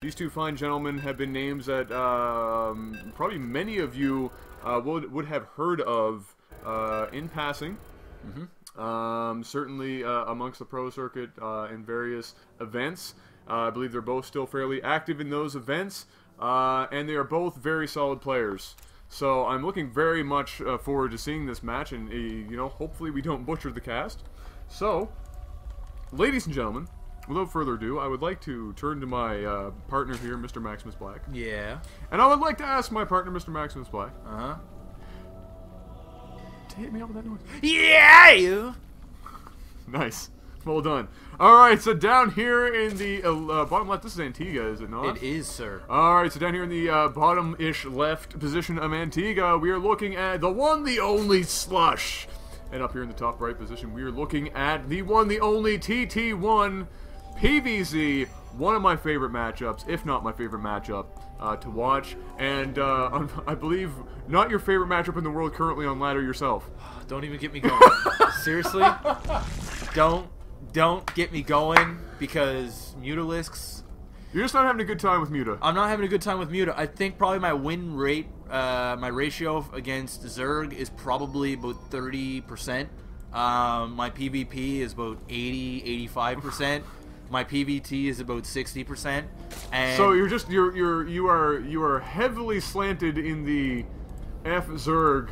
These two fine gentlemen have been names that probably many of you would have heard of in passing. Certainly amongst the pro circuit in various events. I believe they're both still fairly active in those events, and they are both very solid players. So I'm looking very much forward to seeing this match, and you know, hopefully we don't butcher the cast. So, ladies and gentlemen, without further ado, I would like to turn to my partner here, Mr. Maximus Black. Yeah. And I would like to ask my partner, Mr. Maximus Black, to hit me up with that noise. Yeah! Nice. Well done. Alright, so down here in the bottom left, this is Antigua, is it not? It is, sir. Alright, so down here in the bottom-ish left position of Antigua, we are looking at the one, the only Slush. And up here in the top right position, we are looking at the one, the only TT1 PVZ, one of my favorite matchups, if not my favorite matchup to watch. And I believe not your favorite matchup in the world currently on ladder yourself. Don't even get me going. Seriously? Don't get me going, because Mutalisks... You're just not having a good time with Muta. I'm not having a good time with Muta. I think probably my win rate, my ratio against Zerg is probably about 30%. My PvP is about 80-85%. My PvT is about 60%. And so you are heavily slanted in the F Zerg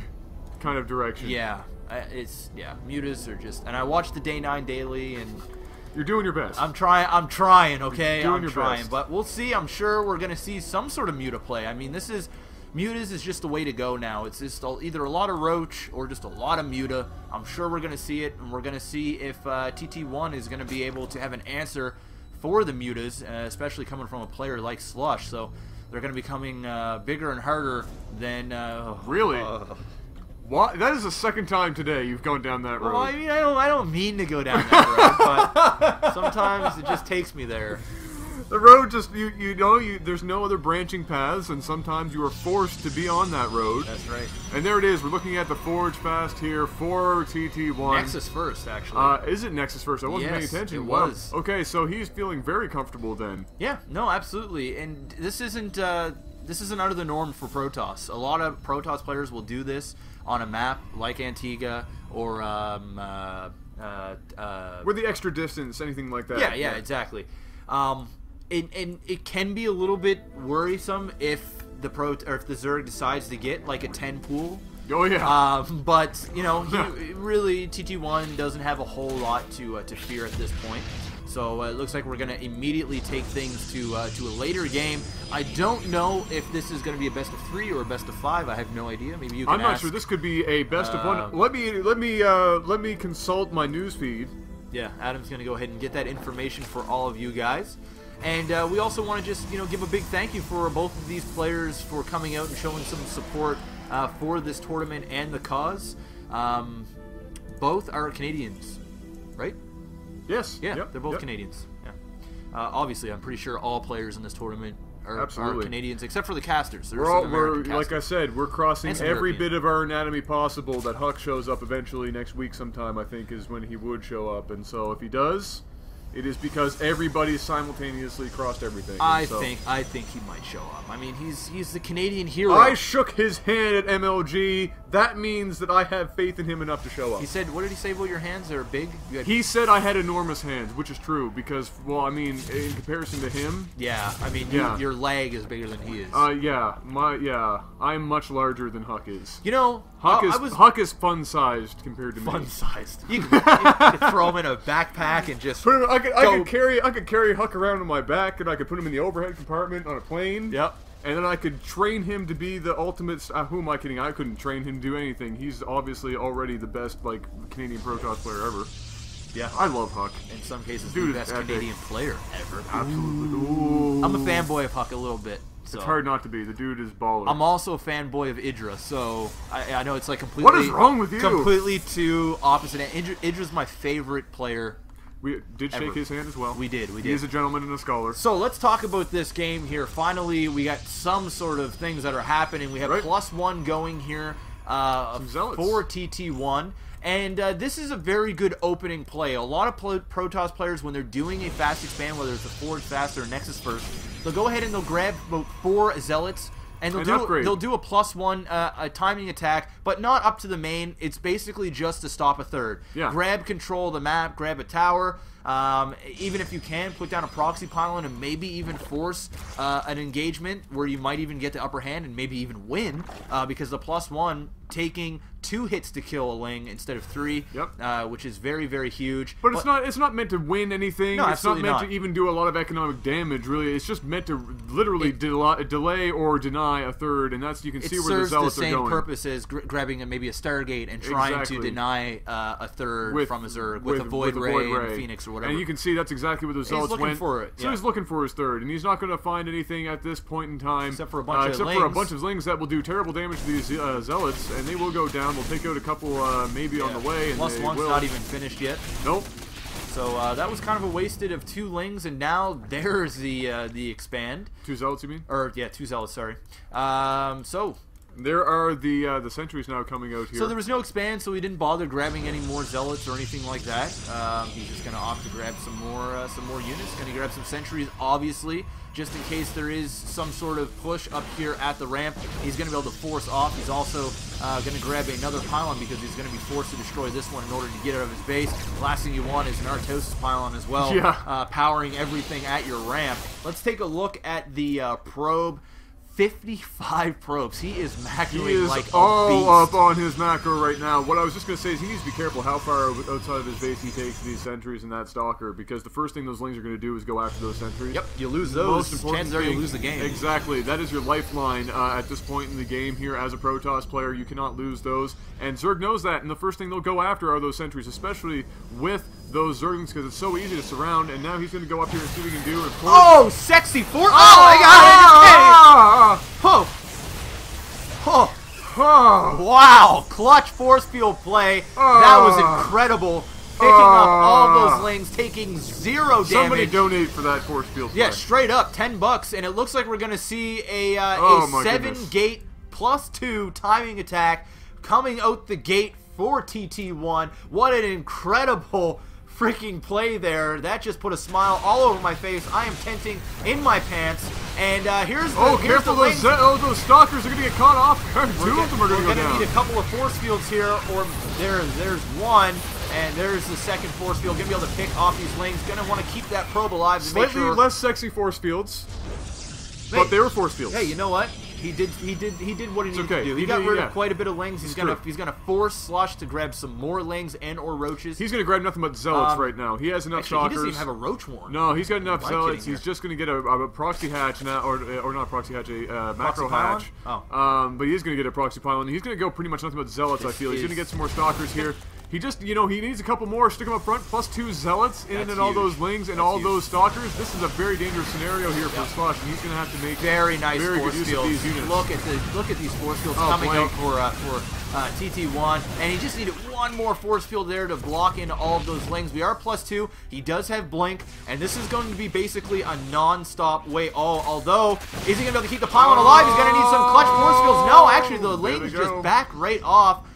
kind of direction. Yeah. Mutas are just, and I watch the Day 9 daily, and you're doing your best. I'm trying, okay? You're doing I'm trying, best. But we'll see. I'm sure we're gonna see some sort of Muta play. I mean, Mutas is just the way to go now. It's just either a lot of Roach or just a lot of Muta. I'm sure we're gonna see it, and we're gonna see if TT1 is gonna be able to have an answer for the Mutas, especially coming from a player like Slush. So they're gonna be coming bigger and harder than really. What? That is the second time today you've gone down that road. Well, I mean, I don't mean to go down that road, but sometimes it just takes me there. The road just, you know, there's no other branching paths, and sometimes you are forced to be on that road. That's right. And there it is. We're looking at the Forge Fast here for TT1. Nexus first, actually. Is it Nexus first? I wasn't paying attention. It was. Wow. Okay, so he's feeling very comfortable then. Yeah, no, absolutely. And this isn't out of the norm for Protoss. A lot of Protoss players will do this on a map like Antigua or where the extra distance, anything like that. Yeah, exactly. And it can be a little bit worrisome if the Zerg decides to get like a 10 pool. Oh yeah. But you know, really TT1 doesn't have a whole lot to fear at this point. So it looks like we're going to immediately take things to a later game. I don't know if this is going to be a best of 3 or a best of 5. I have no idea. Maybe you can. I'm not sure. This could be a best of 1. Let me consult my news feed. Yeah, Adam's going to go ahead and get that information for all of you guys. And we also want to just give a big thank you for both of these players for coming out and showing some support for this tournament and the cause. Both are Canadians, right? Yes. Yeah, they're both Canadians. Yeah. Obviously, I'm pretty sure all players in this tournament are Canadians, except for the casters. We're like I said, we're crossing every bit of our anatomy possible that Huck shows up eventually next week sometime, I think, is when he would show up. And so if he does, it is because everybody simultaneously crossed everything. I think he might show up. I mean, he's the Canadian hero. I shook his hand at MLG. That means that I have faith in him enough to show up. He said, what did he say about your hands? They're big? He said I had enormous hands, which is true, because, well, I mean, in comparison to him... Yeah, I mean, your leg is bigger than he is. I'm much larger than Huck is. You know, Huck is fun-sized compared to me. Fun-sized. You could throw him in a backpack and just I could carry Huck around on my back, and I could put him in the overhead compartment on a plane. Yep. And then I could train him to be the ultimate... who am I kidding? I couldn't train him to do anything. He's obviously already the best, like, Canadian Protoss player ever. Yeah. I love Huck. In some cases, the best Canadian player ever. Absolutely. Ooh. I'm a fanboy of Huck a little bit. So. It's hard not to be. The dude is baller. I'm also a fanboy of Idra, so I know it's like completely... What is wrong with you? Completely two opposite. Idra's my favorite player. We did shake his hand as well. We did. He is a gentleman and a scholar. So let's talk about this game here. Finally, we got some sort of things that are happening. We have +1 going here for TT1. And this is a very good opening play. A lot of Protoss players, when they're doing a fast expand, whether it's a Forge Fast or a Nexus First, they'll go ahead and they'll grab about 4 zealots. And they'll do a +1 a timing attack, but not up to the main. It's basically just to stop a third. Yeah. Grab control of the map, grab a tower. Even if you can, put down a proxy pylon and maybe even force an engagement where you might even get the upper hand and maybe even win, because the +1 taking 2 hits to kill a Ling instead of 3, which is very, very huge. But it's not meant to win anything. No, it's not meant not. to even do a lot of economic damage, really. It's just meant to literally delay or deny a third, and that's, you can see where the zealots are going. It serves the same purpose as grabbing maybe a Stargate and trying to deny a third from a Zerg with a Void Ray and a Phoenix or whatever. And you can see that's exactly what the zealots went. He's looking for it. So he's looking for his third, and he's not going to find anything at this point in time. Except for a bunch of Lings that will do terrible damage to these zealots, and they will go down. They'll take out a couple maybe on the way. And +1's not even finished yet. Nope. So that was kind of a wasted of 2 Lings, and now there's the expand. 2 zealots, you mean? Or yeah, 2 zealots. Sorry. So there are the sentries now coming out here. So there was no expand, so he didn't bother grabbing any more zealots or anything like that. He's just gonna opt to grab some more units. Gonna grab some sentries, obviously, just in case there is some sort of push up here at the ramp. He's gonna be able to force off. He's also gonna grab another pylon because he's gonna be forced to destroy this one in order to get out of his base. The last thing you want is an Artosis pylon as well, powering everything at your ramp. Let's take a look at the probe. 55 probes. He is macroing like a beast. He is all up on his macro right now. What I was just going to say is he needs to be careful how far outside of his base he takes these sentries and that stalker, because the first thing those Lings are going to do is go after those sentries. Yep, you lose those. Chances are you lose the game. Exactly. That is your lifeline at this point in the game here as a Protoss player. You cannot lose those. And Zerg knows that, and the first thing they'll go after are those sentries, especially with those Zerglings, because it's so easy to surround. And now he's going to go up here and see what he can do. And oh, sexy force! Oh my god! Wow! Clutch force field play. That was incredible. Picking up all those Lings, taking 0 damage. Somebody donate for that force field play. Yeah, straight up, $10, and it looks like we're going to see a 7-gate +2 timing attack coming out the gate for TT1. What an incredible freaking play there. That just put a smile all over my face. I am tenting in my pants. And here's the careful, those stalkers are going to get caught off. 2 of them are going to go down. We're going to need a couple of force fields here, or there's one. And there's the second force field. Going to be able to pick off these Lings. Going to want to keep that probe alive. To Slightly make sure. less sexy force fields, but they were force fields. Hey, you know what? He did what he needed to do. He got rid of quite a bit of Lings. He's gonna force Slush to grab some more Lings and or roaches. He's gonna grab nothing but zealots right now. He has enough stalkers. He doesn't even have a roach warren. No, he's got enough zealots. He's just gonna get a proxy hatch now, or not a proxy hatch, a macro hatch. But he's gonna get a proxy pylon. He's gonna go pretty much nothing but zealots. I feel he's gonna get some more stalkers here. He just, he needs a couple more. Stick him up front, +2 zealots in and all those Lings and all those stalkers. This is a very dangerous scenario here for Slush, and he's going to have to make very nice force use fields. of these units. Look at these force fields coming out for TT1, and he just needed one more force field there to block in all of those Lings. We are +2. He does have blink, and this is going to be basically a non-stop way. Although, is he going to be able to keep the pylon alive? He's going to need some clutch force fields. No, actually, the Lings just back right off.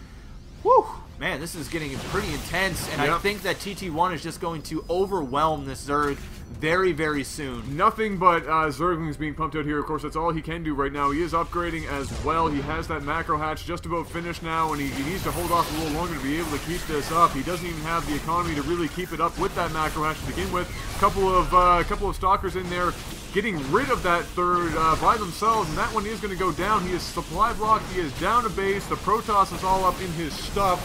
Whew. Man, this is getting pretty intense, and I think that TT1 is just going to overwhelm this Zerg very, very soon. Nothing but Zerglings being pumped out here. Of course, that's all he can do right now. He is upgrading as well. He has that macro hatch just about finished now, and he needs to hold off a little longer to be able to keep this up. He doesn't even have the economy to really keep it up with that macro hatch to begin with. Couple of stalkers in there getting rid of that third by themselves, and that one is going to go down. He is supply blocked. He is down to base. The Protoss is all up in his stuff.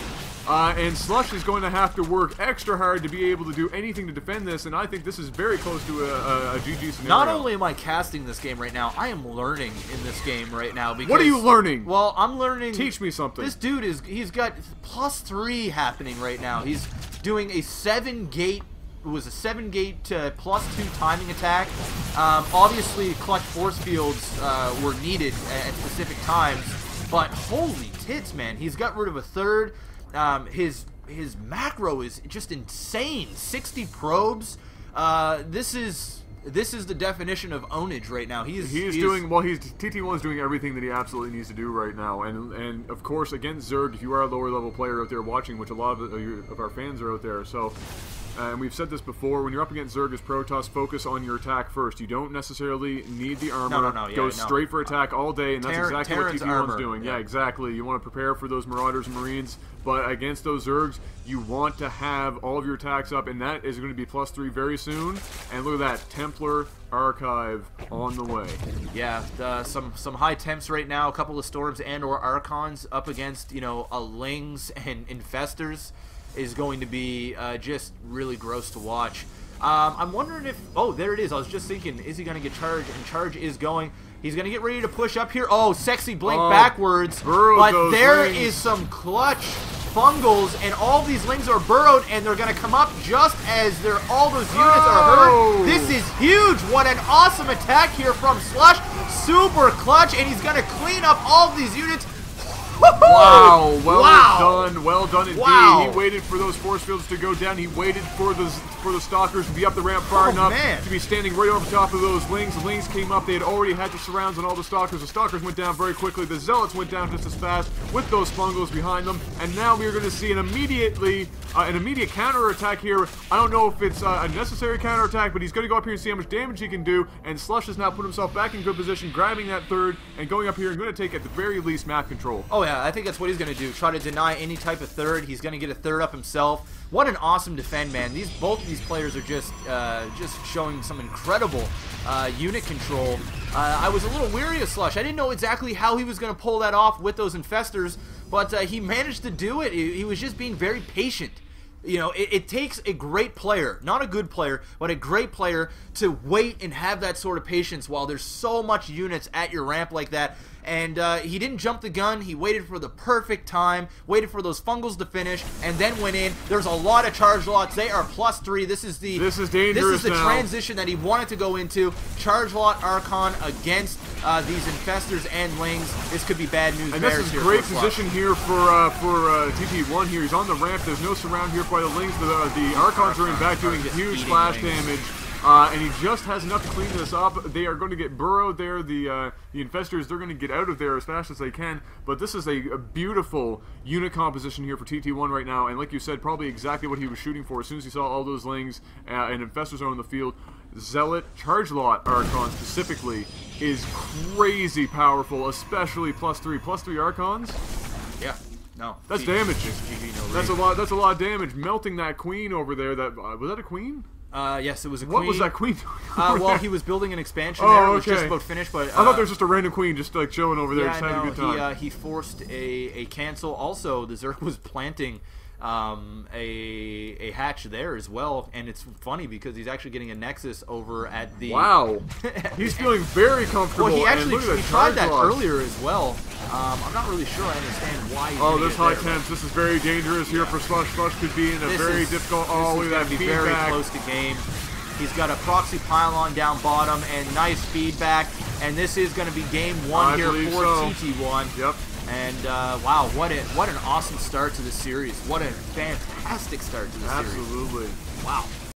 And Slush is going to have to work extra hard to be able to do anything to defend this, and I think this is very close to a GG scenario. Not only am I casting this game right now, I am learning in this game right now. Because, what are you learning? Well, I'm learning... Teach me something. This dude he's got +3 happening right now. He's doing a 7-gate... It was a 7-gate +2 timing attack. Obviously, clutch force fields were needed at specific times, but holy tits, man. He's got rid of a third. His macro is just insane. 60 probes. This is the definition of ownage right now. TT1 is doing everything that he absolutely needs to do right now. And of course, against Zerg, if you are a lower level player out there watching, which a lot of our fans are out there, so and we've said this before, when you're up against Zerg as Protoss, focus on your attack first. You don't necessarily need the armor. Go straight for attack all day, and that's exactly what TT1's doing. Yeah, exactly. You want to prepare for those Marauders and Marines, but against those Zergs, you want to have all of your attacks up, and that is going to be +3 very soon. And look at that, Templar Archive on the way. Yeah, some high temps right now, a couple of Storms and/or Archons up against, you know, Lings and Infestors is going to be just really gross to watch. I'm wondering if... Oh, there it is. I was just thinking, is he going to get charged? And charge is going. He's going to get ready to push up here. Oh, sexy blink backwards. But there is some clutch fungals, and all these Lings are burrowed, and they're going to come up just as all those units are hurt. This is huge. What an awesome attack here from Slush. Super clutch, and he's going to clean up all of these units. Wow, well done indeed. He waited for those force fields to go down. He waited for the Stalkers to be up the ramp far enough to be standing right over top of those Lings. The Lings came up. They had already had the surrounds on all the Stalkers. The Stalkers went down very quickly. The Zealots went down just as fast with those Fungals behind them. And now we are going to see an immediate counter-attack here. I don't know if it's a necessary counter-attack, but he's going to go up here and see how much damage he can do. And Slush has now put himself back in good position, grabbing that third and going up here and going to take at the very least map control. Oh yeah, I think that's what he's going to do. Try to deny any type of third. He's going to get a third up himself. What an awesome defend, man. Both of these players are just showing some incredible unit control. I was a little weary of Slush. I didn't know exactly how he was going to pull that off with those Infestors, but he managed to do it. He was just being very patient. You know, it takes a great player, not a good player, but a great player to wait and have that sort of patience while there's so much units at your ramp like that. And he didn't jump the gun. He waited for the perfect time, waited for those Fungals to finish, and then went in. There's a lot of charge lots. They are +3. This is dangerous. This is the transition that he wanted to go into. Charge lot Archon against these Infestors and Lings. This could be bad news. And this is great position here for TT1 here. He's on the ramp. There's no surround here by the Lings. The Archons are in back doing huge splash damage. And he just has enough to clean this up. They are going to get burrowed there. The Infestors, they're going to get out of there as fast as they can. But this is a beautiful unit composition here for TT1 right now. And like you said, probably exactly what he was shooting for as soon as he saw all those Lings and Infestors are on the field. Zealot Charge Lot Archon specifically is crazy powerful, especially +3 Archons. Yeah. No. That's damage. That's a lot of damage. Melting that queen over there. Was that a queen? Yes, it was a queen. What was that queen doing? Well, he was building an expansion there. It was just about finished, but... I thought there was just a random queen just like chilling over there, just having a good time. He forced a cancel. Also, the Zerg was planting a hatch there as well, and it's funny because he's actually getting a Nexus over at the... Wow. He's feeling very comfortable. Well, he tried that earlier as well. I'm not really sure I understand why he's this high temps. This is very dangerous here for Slush. Slush could be in a very difficult... Oh, look at that feedback. Very close to game. He's got a proxy pylon down bottom and nice feedback, and this is going to be game 1 here for TT1. Yep. And wow, what an awesome start to the series. What a fantastic start to the series. Absolutely. Wow.